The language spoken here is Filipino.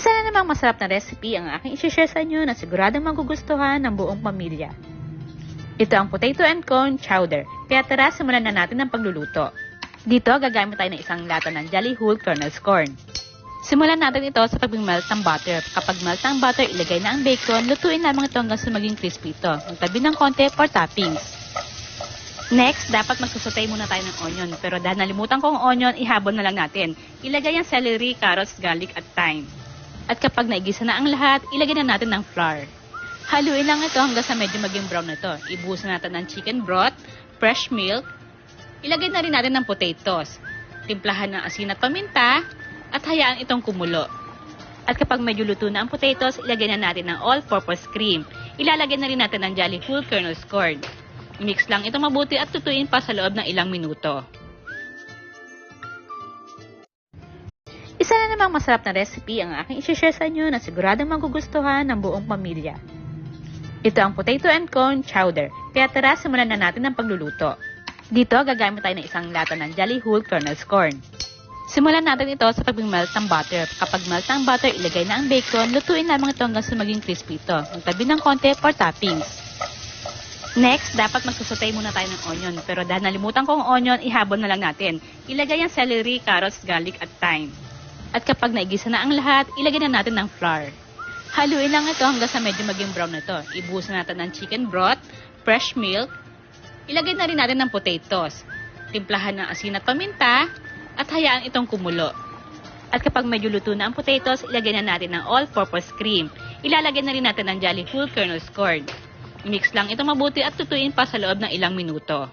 Isa na namang masarap na recipe ang aking i-share sa inyo na siguradong magugustuhan ng buong pamilya. Ito ang potato and corn chowder, kaya tara simulan na natin ang pagluluto. Dito gagamit tayo ng isang lata ng Jolly Whole Kernels corn. Simulan natin ito sa pag-melt ng butter. Kapag melt ng butter, ilagay na ang bacon, lutuin lamang ito hanggang sa maging crispy ito. Magtabi ng konti for toppings. Next, dapat magsusutay muna tayo ng onion. Pero dahil nalimutan ko ang onion, ihabol na lang natin. Ilagay ang celery, carrots, garlic at thyme. At kapag naigisa na ang lahat, ilagay na natin ng flour. Haluin lang ito hanggang sa medyo maging brown na ito. Ibuhusan natin ng chicken broth, fresh milk. Ilagay na rin natin ng potatoes. Timplahan ng asin at paminta at hayaan itong kumulo. At kapag medyo luto na ang potatoes, ilagay na natin ng all-purpose cream. Ilalagay na rin natin ng Jolly Whole Kernels corn. I-mix lang ito mabuti at tutuin pa sa loob ng ilang minuto. Isa na namang masarap na recipe ang aking i-share sa inyo na siguradong magugustuhan ng buong pamilya. Ito ang potato and corn chowder, kaya tara simulan na natin ang pagluluto. Dito gagamit tayo ng isang lata ng Jolly Whole Kernels corn. Simulan natin ito sa pag-melt ng butter. Kapag melt ng butter, ilagay na ang bacon, lutuin lamang ito hanggang sa maging crispy ito. Magtabi ng konti for toppings. Next, dapat magsusutay muna tayo ng onion. Pero dahil nalimutan ko ang onion, ihabol na lang natin. Ilagay ang celery, carrots, garlic at thyme. At kapag naigisa na ang lahat, ilagay na natin ng flour. Haluin lang ito hanggang sa medyo maging brown na ito. Ibuhusan natin ng chicken broth, fresh milk. Ilagay na rin natin ng potatoes. Timplahan ng asin at paminta at hayaan itong kumulo. At kapag medyo luto na ang potatoes, ilagay na natin ng all-purpose cream. Ilalagay na rin natin ng Jolly Whole Kernels corn. I-mix lang ito mabuti at tutuin pa sa loob ng ilang minuto.